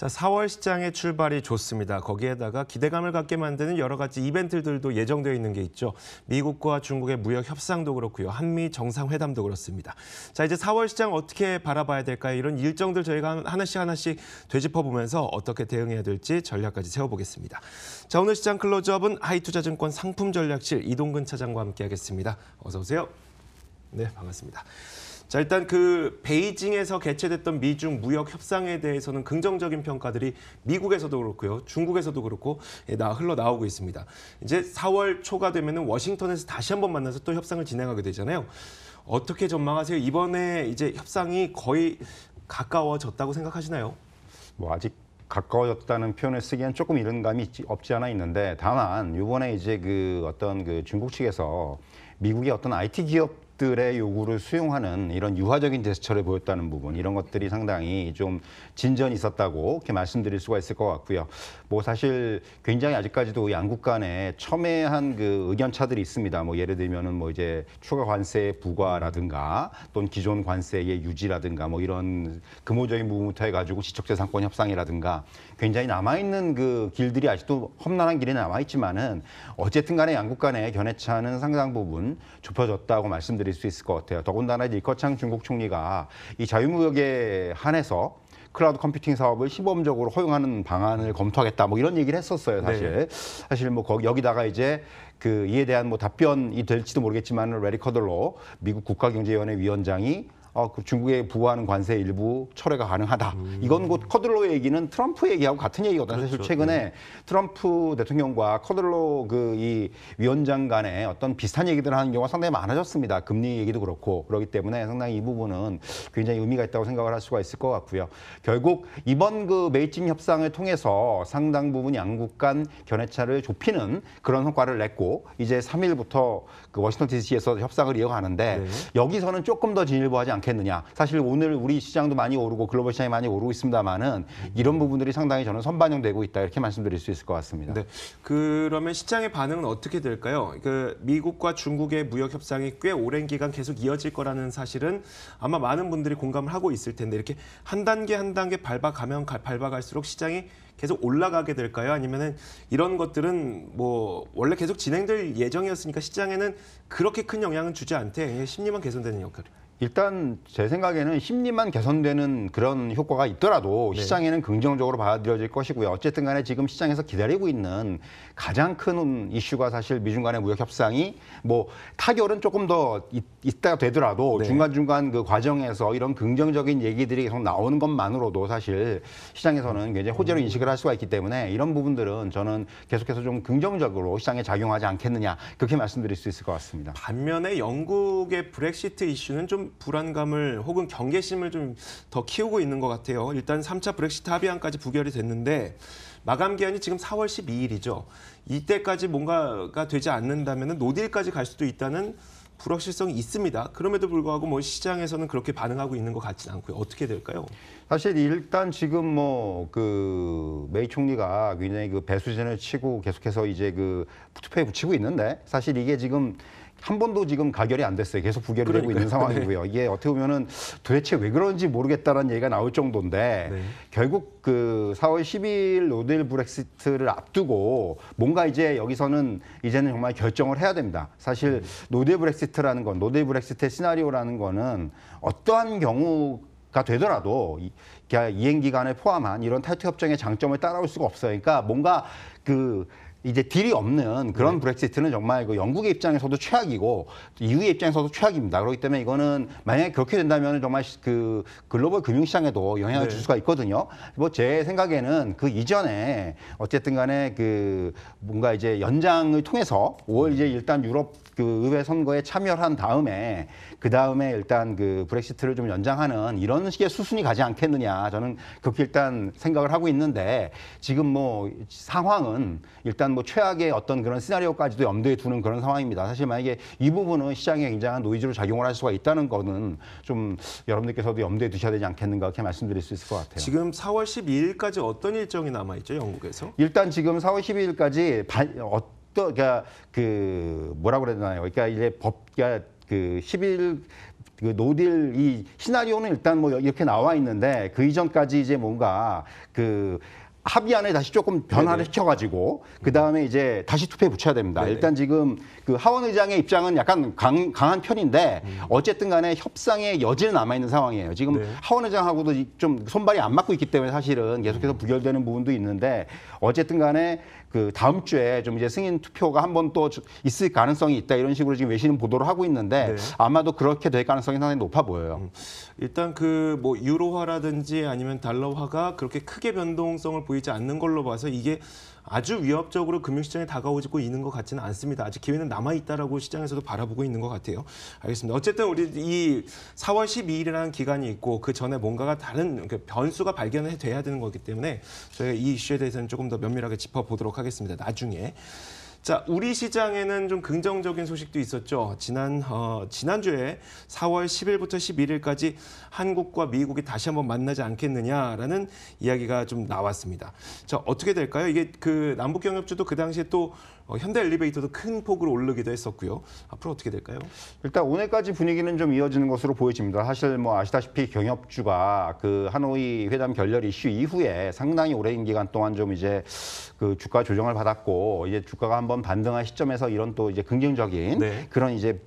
자, 4월 시장의 출발이 좋습니다. 거기에다가 기대감을 갖게 만드는 여러 가지 이벤트들도 예정되어 있는 게 있죠. 미국과 중국의 무역 협상도 그렇고요. 한미 정상회담도 그렇습니다. 자, 이제 4월 시장 어떻게 바라봐야 될까요? 이런 일정들 저희가 하나씩 되짚어보면서 어떻게 대응해야 될지 전략까지 세워보겠습니다. 자, 오늘 시장 클로즈업은 하이투자증권 상품전략실 이동근 차장과 함께하겠습니다. 어서 오세요. 네, 반갑습니다. 자, 일단 베이징에서 개최됐던 미중 무역 협상에 대해서는 긍정적인 평가들이 미국에서도 그렇고요, 중국에서도 그렇고 흘러나오고 있습니다. 이제 4월 초가 되면은 워싱턴에서 다시 한번 만나서 또 협상을 진행하게 되잖아요. 어떻게 전망하세요? 이번에 이제 협상이 거의 가까워졌다고 생각하시나요? 뭐 아직 가까워졌다는 표현을 쓰기엔 조금 이른 감이 없지 않아 있는데, 다만 이번에 이제 어떤 중국 측에서 미국의 어떤 IT 기업들의 요구를 수용하는 이런 유화적인 제스처를 보였다는 부분, 이런 것들이 상당히 좀 진전이 있었다고 이렇게 말씀드릴 수가 있을 것 같고요. 뭐 사실 굉장히 아직까지도 양국 간에 첨예한 의견 차들이 있습니다. 뭐 예를 들면은 뭐 이제 추가 관세 부과라든가 또는 기존 관세의 유지라든가 뭐 이런 근본적인 부분부터 해가지고 지적재산권 협상이라든가 굉장히 남아있는 길들이 아직도 험난한 길이 남아있지만은 어쨌든 간에 양국 간의 견해차는 상당 부분 좁혀졌다고 말씀드릴 수 있을 것 같아요. 더군다나 리커창 중국 총리가 이 자유무역에 한해서 클라우드 컴퓨팅 사업을 시범적으로 허용하는 방안을 검토하겠다, 뭐 이런 얘기를 했었어요, 사실. 네. 사실 뭐 여기다가 이제 이에 대한 뭐 답변이 될지도 모르겠지만 레리 커들로 미국 국가경제위원회 위원장이 중국에 부과하는 관세 일부 철회가 가능하다. 이건 곧 커들로의 얘기는 트럼프 얘기하고 같은 얘기거든요. 그렇죠. 사실 최근에 트럼프 대통령과 커들로 이 위원장 간에 어떤 비슷한 얘기들을 하는 경우가 상당히 많아졌습니다. 금리 얘기도 그렇고. 그렇기 때문에 상당히 이 부분은 굉장히 의미가 있다고 생각을 할 수가 있을 것 같고요. 결국 이번 베이징 협상을 통해서 상당 부분 양국 간 견해차를 좁히는 그런 성과를 냈고, 이제 3일부터 워싱턴 DC에서 협상을 이어가는데, 네. 여기서는 조금 더 진일보하지 않겠느냐. 사실 오늘 우리 시장도 많이 오르고 글로벌 시장이 많이 오르고 있습니다만은 이런 부분들이 상당히 저는 선반영되고 있다, 이렇게 말씀드릴 수 있을 것 같습니다. 네. 그러면 시장의 반응은 어떻게 될까요? 미국과 중국의 무역 협상이 꽤 오랜 기간 계속 이어질 거라는 사실은 아마 많은 분들이 공감을 하고 있을 텐데, 이렇게 한 단계 밟아가면 밟아갈수록 시장이 계속 올라가게 될까요? 아니면은 이런 것들은 뭐 원래 계속 진행될 예정이었으니까 시장에는 그렇게 큰 영향은 주지 않되 심리만 개선되는 역할을. 일단 제 생각에는 심리만 개선되는 그런 효과가 있더라도 시장에는 긍정적으로 받아들여질 것이고요. 어쨌든 간에 지금 시장에서 기다리고 있는 가장 큰 이슈가 사실 미중 간의 무역 협상이 뭐 타결은 조금 더 있다 되더라도 중간중간 과정에서 이런 긍정적인 얘기들이 계속 나오는 것만으로도 사실 시장에서는 굉장히 호재로 인식을 할 수가 있기 때문에 이런 부분들은 저는 계속해서 좀 긍정적으로 시장에 작용하지 않겠느냐, 그렇게 말씀드릴 수 있을 것 같습니다. 반면에 영국의 브렉시트 이슈는 좀 불안감을 혹은 경계심을 좀 더 키우고 있는 것 같아요. 일단 3차 브렉시트 합의안까지 부결이 됐는데 마감 기한이 지금 4월 12일이죠. 이때까지 뭔가가 되지 않는다면 노딜까지 갈 수도 있다는 불확실성이 있습니다. 그럼에도 불구하고 뭐 시장에서는 그렇게 반응하고 있는 것 같지는 않고요. 어떻게 될까요? 사실 일단 지금 메이 총리가 굉장히 배수진을 치고 계속해서 이제 투표에 붙이고 있는데, 사실 이게 지금 한 번도 지금 가결이 안 됐어요. 계속 부결이 되고 있는 상황이고요. 이게 어떻게 보면은 도대체 왜 그런지 모르겠다라는 얘기가 나올 정도인데, 결국 4월 12일 노딜 브렉시트를 앞두고 뭔가 이제 여기서는 이제는 정말 결정을 해야 됩니다. 사실 노딜 브렉시트라는 건, 노딜 브렉시트의 시나리오라는 거는 어떠한 경우가 되더라도 이행 기간을 포함한 이런 탈퇴 협정의 장점을 따라올 수가 없어요. 그러니까 뭔가 이제 딜이 없는 그런 브렉시트는 정말 영국의 입장에서도 최악이고 EU의 입장에서도 최악입니다. 그렇기 때문에 이거는 만약에 그렇게 된다면 정말 글로벌 금융시장에도 영향을 줄 수가 있거든요. 뭐 제 생각에는 이전에 어쨌든 간에 뭔가 이제 연장을 통해서 5월 이제 일단 유럽 의회 선거에 참여한 다음에 일단 브렉시트를 좀 연장하는 이런 식의 수순이 가지 않겠느냐, 저는 그렇게 일단 생각을 하고 있는데, 지금 뭐 상황은 일단 뭐 최악의 어떤 그런 시나리오까지도 염두에 두는 그런 상황입니다. 사실 만약에 이 부분은 시장에 굉장한 노이즈로 작용을 할 수가 있다는 거는 좀 여러분들께서도 염두에 두셔야 되지 않겠는가, 그렇게 말씀드릴 수 있을 것 같아요. 지금 4월 12일까지 어떤 일정이 남아있죠, 영국에서? 일단 지금 4월 12일까지 뭐라고 그래야 되나요? 그러니까 이제 10일 그 노딜 이 시나리오는 일단 뭐 이렇게 나와 있는데 그 이전까지 이제 뭔가 그 합의안을 다시 조금 변화를 시켜가지고 그 다음에 이제 다시 투표에 붙여야 됩니다. 네네. 일단 지금 그 하원 의장의 입장은 약간 강한 편인데 어쨌든 간에 협상의 여지는 남아 있는 상황이에요. 지금 네. 하원 의장하고도 좀 손발이 안 맞고 있기 때문에 사실은 계속해서 부결되는 부분도 있는데 어쨌든 간에 그 다음 주에 좀 이제 승인 투표가 한 번 또 있을 가능성이 있다 이런 식으로 지금 외신은 보도를 하고 있는데 네. 아마도 그렇게 될 가능성이 상당히 높아 보여요. 일단 그 뭐 유로화라든지 아니면 달러화가 그렇게 크게 변동성을 보이지 않는 걸로 봐서 이게 아주 위협적으로 금융시장에 다가오고 있는 것 같지는 않습니다. 아직 기회는 남아있다라고 시장에서도 바라보고 있는 것 같아요. 알겠습니다. 어쨌든 우리 이 4월 12일이라는 기간이 있고 그 전에 뭔가가 다른 변수가 발견돼야 되는 거기 때문에 저희가 이 이슈에 대해서는 조금 더 면밀하게 짚어보도록 하겠습니다. 나중에. 자, 우리 시장에는 좀 긍정적인 소식도 있었죠. 지난주에 4월 10일부터 11일까지 한국과 미국이 다시 한번 만나지 않겠느냐라는 이야기가 좀 나왔습니다. 자, 어떻게 될까요? 이게 그 남북 경협주도 그 당시에 또 현대 엘리베이터도 큰 폭으로 오르기도 했었고요. 앞으로 어떻게 될까요? 일단 오늘까지 분위기는 좀 이어지는 것으로 보여집니다. 사실 뭐 아시다시피 경협주가 그 하노이 회담 결렬 이슈 이후에 상당히 오랜 기간 동안 좀 이제 그 주가 조정을 받았고 이제 주가가 한번 반등한 시점에서 이런 또 이제 긍정적인 네. 그런 이제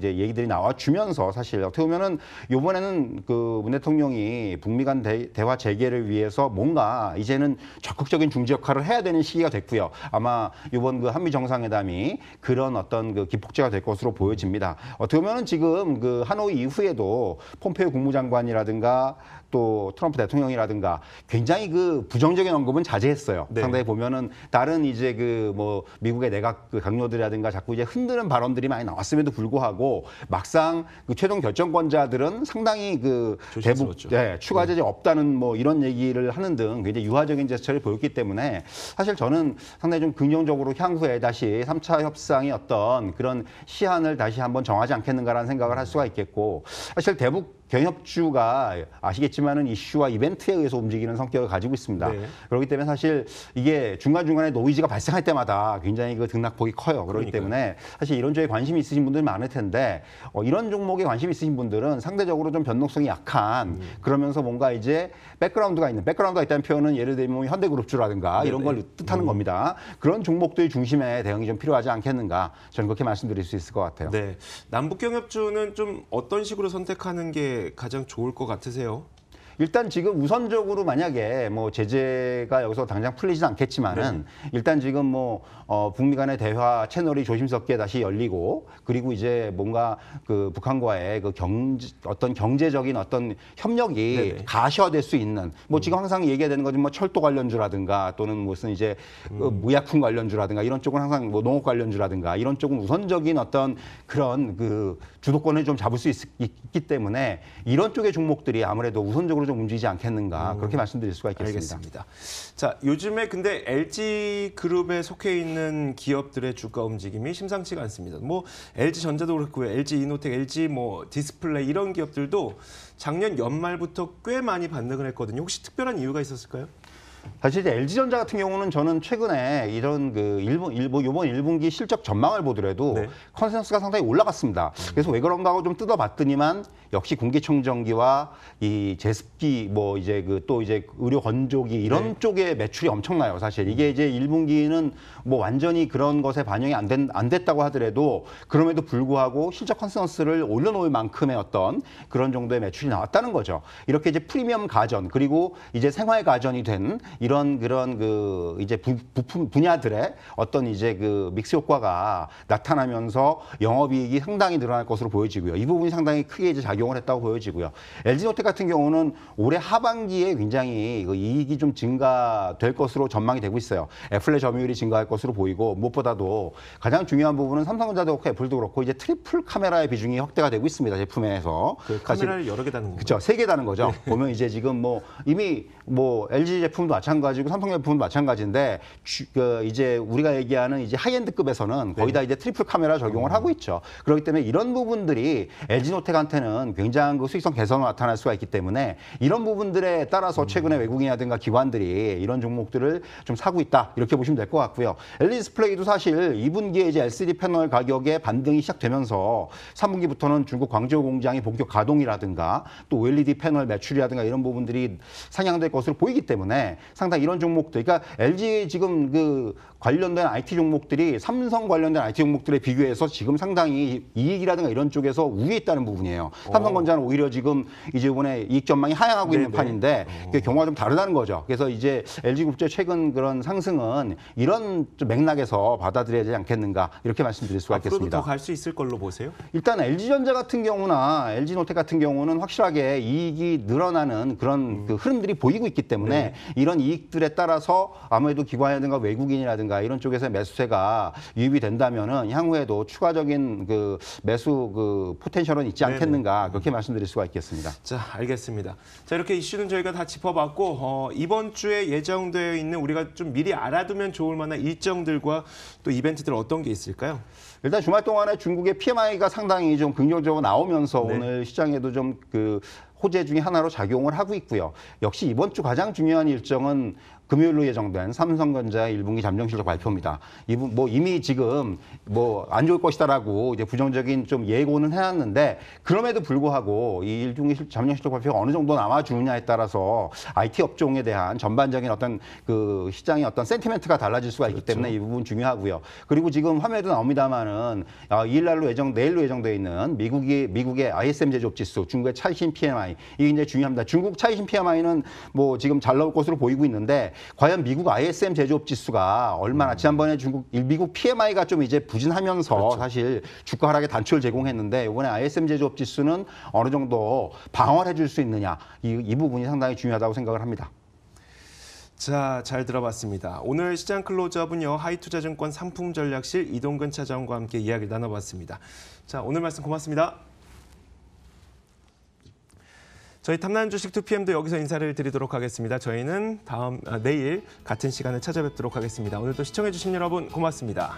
얘기들이 나와주면서 사실 어떻게 보면은 이번에는 그 문 대통령이 북미 간 대화 재개를 위해서 뭔가 이제는 적극적인 중재 역할을 해야 되는 시기가 됐고요. 아마 이번 그 한미 정상회담이 그런 어떤 그 기폭제가 될 것으로 보여집니다. 어떻게 보면은 지금 그 하노이 이후에도 폼페이오 국무장관이라든가 또 트럼프 대통령이라든가 굉장히 그 부정적인 언급은 자제했어요. 네. 상당히 보면은 다른 이제 그 뭐 미국의 내각 그 강요들이라든가 자꾸 이제 흔드는 발언들이 많이 나왔음에도 불구하고 막상 그 최종 결정권자들은 상당히 그 대북 조심스러웠죠. 추가 제재 없다는 뭐 이런 얘기를 하는 등 굉장히 유화적인 제스처를 보였기 때문에 사실 저는 상당히 좀 긍정적으로 향후에 다시 3차 협상의 어떤 그런 시한을 다시 한번 정하지 않겠는가라는 생각을 할 수가 있겠고 사실 대북 경협주가 아시겠지만은 이슈와 이벤트에 의해서 움직이는 성격을 가지고 있습니다. 네. 그렇기 때문에 사실 이게 중간중간에 노이즈가 발생할 때마다 굉장히 그 등락폭이 커요. 그렇기 그러니까요. 때문에 사실 이런 쪽에 관심이 있으신 분들이 많을 텐데 이런 종목에 관심이 있으신 분들은 상대적으로 좀 변동성이 약한 그러면서 뭔가 이제 백그라운드가 있다는 표현은 예를 들면 뭐 현대그룹주라든가 이런 걸 뜻하는 겁니다. 그런 종목들 중심에 대응이 좀 필요하지 않겠는가 저는 그렇게 말씀드릴 수 있을 것 같아요. 네. 남북 경협주는 좀 어떤 식으로 선택하는 게 가장 좋을 것 같으세요? 일단 지금 우선적으로 만약에 뭐 제재가 여기서 당장 풀리지는 않겠지만은 일단 지금 뭐 북미 간의 대화 채널이 조심스럽게 다시 열리고 그리고 이제 뭔가 그 북한과의 그 어떤 경제적인 어떤 협력이 가시화될 수 있는 뭐 지금 항상 얘기가 되는 거지 뭐 철도 관련주라든가 또는 무슨 이제 그 무약품 관련주라든가 이런 쪽은 항상 뭐 농업 관련주라든가 이런 쪽은 우선적인 어떤 그런 그 주도권을 좀 잡을 수 있기 때문에 이런 쪽의 종목들이 아무래도 우선적으로 좀 움직이지 않겠는가 그렇게 말씀드릴 수가 있겠습니다. 알겠습니다. 자, 요즘에 근데 LG 그룹에 속해 있는 기업들의 주가 움직임이 심상치가 않습니다. 뭐 LG 전자도 그렇고요, LG 이노텍, LG 뭐 디스플레이 이런 기업들도 작년 연말부터 꽤 많이 반등을 했거든요. 혹시 특별한 이유가 있었을까요? 사실 이제 LG전자 같은 경우는 저는 최근에 이런 그 이번 1분기 실적 전망을 보더라도 컨센서스가 상당히 올라갔습니다. 그래서 왜 그런가 하고 좀 뜯어봤더니만 역시 공기청정기와 이 제습기 뭐 이제 그 또 이제 의료 건조기 이런 쪽에 매출이 엄청나요. 사실 이게 이제 1분기는 뭐 완전히 그런 것에 반영이 안 됐다고 하더라도 그럼에도 불구하고 실적 컨센서스를 올려놓을 만큼의 어떤 그런 정도의 매출이 나왔다는 거죠. 이렇게 이제 프리미엄 가전 그리고 이제 생활 가전이 된 이런 그런 그 이제 부품 분야들의 어떤 이제 그 믹스 효과가 나타나면서 영업이익이 상당히 늘어날 것으로 보여지고요. 이 부분이 상당히 크게 이제 작용을 했다고 보여지고요. LG노텍 같은 경우는 올해 하반기에 굉장히 그 이익이 좀 증가될 것으로 전망이 되고 있어요. 애플의 점유율이 증가할 것으로 보이고 무엇보다도 가장 중요한 부분은 삼성전자도 그렇고 애플도 그렇고 이제 트리플 카메라의 비중이 확대가 되고 있습니다. 제품에서. 그 카메라를 여러 개 다는 거죠. 그렇죠. 3개 다는 거죠. 보면 이제 지금 뭐 이미 뭐 LG 제품도 마찬가지고 삼성제품은 마찬가지인데 이제 우리가 얘기하는 이제 하이엔드급에서는 거의 다 이제 트리플 카메라 적용을 하고 있죠. 그렇기 때문에 이런 부분들이 LG노텍한테는 굉장한 그 수익성 개선이 나타날 수가 있기 때문에 이런 부분들에 따라서 최근에 외국인이라든가 기관들이 이런 종목들을 좀 사고 있다 이렇게 보시면 될 것 같고요. LG 디스플레이도 사실 2분기에 이제 LCD 패널 가격의 반등이 시작되면서 3분기부터는 중국 광저우 공장이 본격 가동이라든가 또 OLED 패널 매출이라든가 이런 부분들이 상향될 것으로 보이기 때문에 상당히 이런 종목들, 그러니까 LG 지금 그 관련된 IT 종목들이 삼성 관련된 IT 종목들에 비교해서 지금 상당히 이익이라든가 이런 쪽에서 우위에 있다는 부분이에요. 삼성전자는 오히려 지금 이제 이번에 이익 전망이 하향하고 있는 판인데 그 경우가 좀 다르다는 거죠. 그래서 이제 LG국제 최근 그런 상승은 이런 좀 맥락에서 받아들여야 되지 않겠는가 이렇게 말씀드릴 수가 앞으로도 있겠습니다. 더 갈 수 있을 걸로 보세요? 일단 LG전자 같은 경우나 LG노텍 같은 경우는 확실하게 이익이 늘어나는 그런 그 흐름들이 보이고 있기 때문에 이런 이익들에 따라서 아무래도 기관이라든가 외국인이라든가 이런 쪽에서 매수세가 유입이 된다면은 향후에도 추가적인 그 매수 그 포텐셜은 있지 않겠는가 그렇게 말씀드릴 수가 있겠습니다. 자, 알겠습니다. 자, 이렇게 이슈는 저희가 다 짚어봤고 이번 주에 예정되어 있는 우리가 좀 미리 알아두면 좋을 만한 일정들과 또 이벤트들 어떤 게 있을까요? 일단 주말 동안에 중국의 PMI가 상당히 좀 긍정적으로 나오면서 오늘 시장에도 좀 그 호재 중에 하나로 작용을 하고 있고요. 역시 이번 주 가장 중요한 일정은 금요일로 예정된 삼성전자의 1분기 잠정실적 발표입니다. 뭐 이미 지금 뭐 안 좋을 것이다라고 이제 부정적인 좀 예고는 해놨는데 그럼에도 불구하고 이 1분기 잠정실적 발표가 어느 정도 남아주느냐에 따라서 IT 업종에 대한 전반적인 어떤 그 시장의 어떤 센티멘트가 달라질 수가 있기 때문에 이 부분 중요하고요. 그리고 지금 화면에도 나옵니다만은 내일로 예정되어 있는 미국의 ISM 제조업 지수, 중국의 차이신 PMI 이게 이제 중요합니다. 중국 차이신 PMI는 뭐 지금 잘 나올 것으로 보이고 있는데 과연 미국 ISM 제조업 지수가 얼마나 지난번에 미국 PMI가 좀 이제 부진하면서 사실 주가 하락에 단초를 제공했는데 이번에 ISM 제조업 지수는 어느 정도 방어를 해줄 수 있느냐 이 부분이 상당히 중요하다고 생각을 합니다. 자, 잘 들어봤습니다. 오늘 시장 클로즈업은요. 하이투자증권 상품전략실 이동근 차장과 함께 이야기를 나눠봤습니다. 자, 오늘 말씀 고맙습니다. 저희 탐나는 주식 2PM도 여기서 인사를 드리도록 하겠습니다. 저희는 내일 같은 시간에 찾아뵙도록 하겠습니다. 오늘도 시청해주신 여러분 고맙습니다.